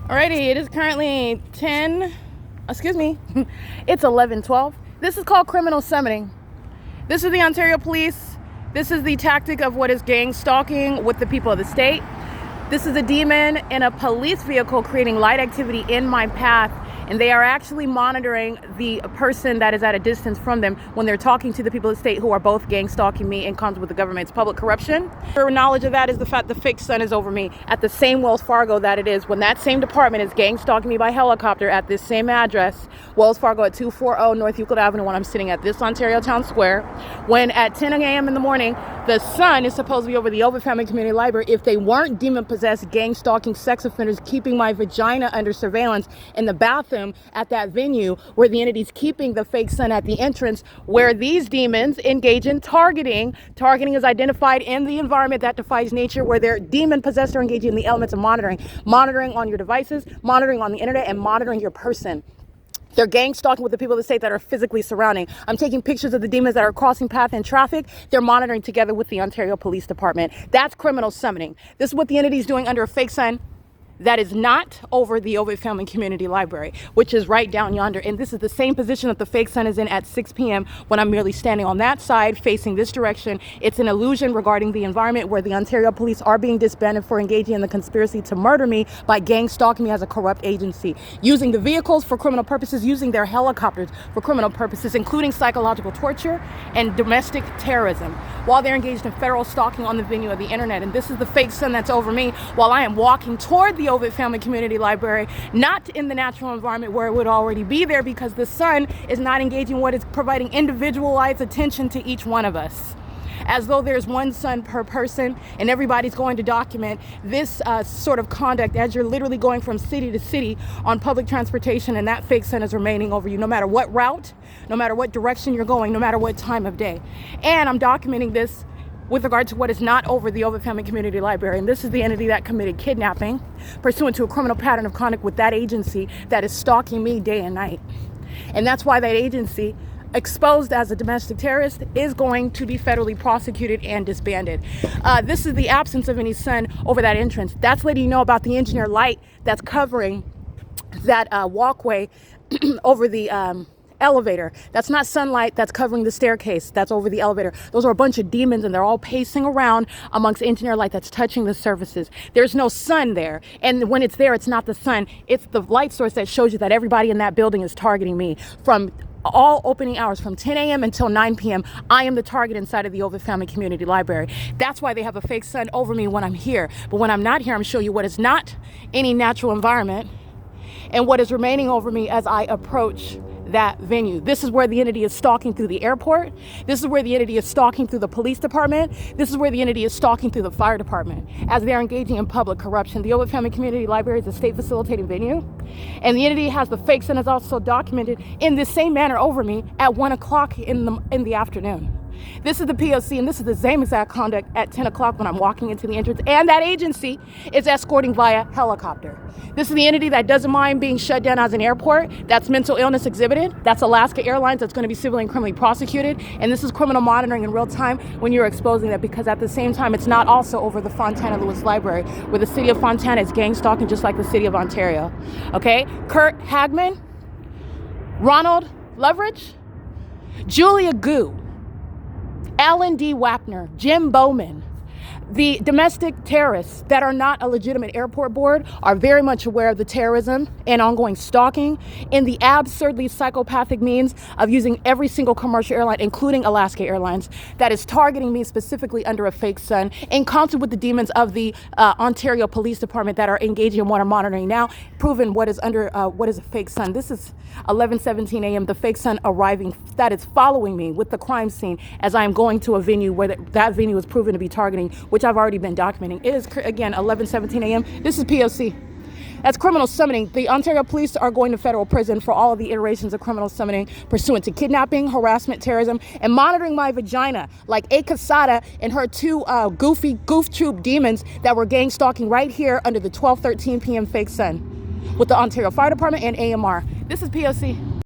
Alrighty, it is currently it's 11:12. This is called criminal summoning. This is the Ontario Police. This is the tactic of what is gang stalking with the people of the state. This is a demon in a police vehicle creating light activity in my path, and they are actually monitoring the person that is at a distance from them when they're talking to the people of the state who are both gang stalking me in concert with the government's public corruption. Your knowledge of that is the fact the fake sun is over me at the same Wells Fargo that it is when that same department is gang stalking me by helicopter at this same address, Wells Fargo at 240 North Euclid Avenue, when I'm sitting at this Ontario Town Square, when at 10 a.m. in the morning, the sun is supposed to be over the Ovid Family Community Library if they weren't demon-possessed, gang-stalking sex offenders keeping my vagina under surveillance in the bathroom at that venue where the entity's keeping the fake sun at the entrance where these demons engage in targeting. Targeting is identified in the environment that defies nature where they're demon-possessed or engaging in the elements of monitoring. Monitoring on your devices, monitoring on the internet, and monitoring your person. They're gang stalking with the people of the state that are physically surrounding. I'm taking pictures of the demons that are crossing path in traffic. They're monitoring together with the Ontario Police Department. That's criminal summoning. This is what the entity is doing under a fake sun that is not over the Ovid Family Community Library, which is right down yonder. And this is the same position that the fake sun is in at 6 p.m. when I'm merely standing on that side facing this direction. It's an illusion regarding the environment where the Ontario Police are being disbanded for engaging in the conspiracy to murder me by gang stalking me as a corrupt agency, using the vehicles for criminal purposes, using their helicopters for criminal purposes, including psychological torture and domestic terrorism, while they're engaged in federal stalking on the venue of the internet. And this is the fake sun that's over me while I am walking toward the Ovid Family Community Library, not in the natural environment where it would already be there, because the sun is not engaging what is providing individualized attention to each one of us. As though there's one sun per person and everybody's going to document this sort of conduct as you're literally going from city to city on public transportation, and that fake sun is remaining over you no matter what route, no matter what direction you're going, no matter what time of day. And I'm documenting this with regard to what is not over the Ovid Family Community Library. And this is the entity that committed kidnapping pursuant to a criminal pattern of conduct with that agency that is stalking me day and night. And that's why that agency, exposed as a domestic terrorist, is going to be federally prosecuted and disbanded. This is the absence of any sun over that entrance. That's letting you know about the engineer light that's covering that walkway over the elevator. That's not sunlight that's covering the staircase that's over the elevator. Those are a bunch of demons, and they're all pacing around amongst engineer light that's touching the surfaces. There's no sun there, and when it's there, it's not the sun, it's the light source that shows you that everybody in that building is targeting me. From all opening hours from 10 a.m. until 9 p.m. I am the target inside of the Ovid Family Community Library. That's why they have a fake sun over me when I'm here. But when I'm not here, I'm showing you what is not any natural environment and what is remaining over me as I approach that venue. This is where the entity is stalking through the airport. This is where the entity is stalking through the police department. This is where the entity is stalking through the fire department as they're engaging in public corruption. The Ovid Family Community Library is a state facilitating venue, and the entity has the fake sun is also documented in this same manner over me at 1 o'clock in the afternoon. This is the P.O.C. and this is the same exact conduct at 10 o'clock when I'm walking into the entrance, and that agency is escorting via helicopter. This is the entity that doesn't mind being shut down as an airport. That's mental illness exhibited. That's Alaska Airlines that's going to be civilly and criminally prosecuted. And this is criminal monitoring in real time when you're exposing that, because at the same time, it's not also over the Fontana Lewis Library, where the city of Fontana is gang stalking just like the city of Ontario. Okay? Kurt Hagman, Ronald Leverage, Julia Gu, Alan D. Wapner, Jim Bowman. The domestic terrorists that are not a legitimate airport board are very much aware of the terrorism and ongoing stalking and the absurdly psychopathic means of using every single commercial airline, including Alaska Airlines, that is targeting me specifically under a fake sun, in concert with the demons of the Ontario Police Department that are engaging in what I'm monitoring now, proven what is under what is a fake sun. This is 11:17 a.m. The fake sun arriving, that is following me with the crime scene as I am going to a venue where that venue is proven to be targeting, which I've already been documenting. It is, again, 11:17 a.m. This is P.O.C. That's criminal summoning. The Ontario Police are going to federal prison for all of the iterations of criminal summoning pursuant to kidnapping, harassment, terrorism, and monitoring my vagina like A. Casada and her two goofy goof troop demons that were gang stalking right here under the 12:13 p.m. fake sun with the Ontario Fire Department and AMR. This is P.O.C.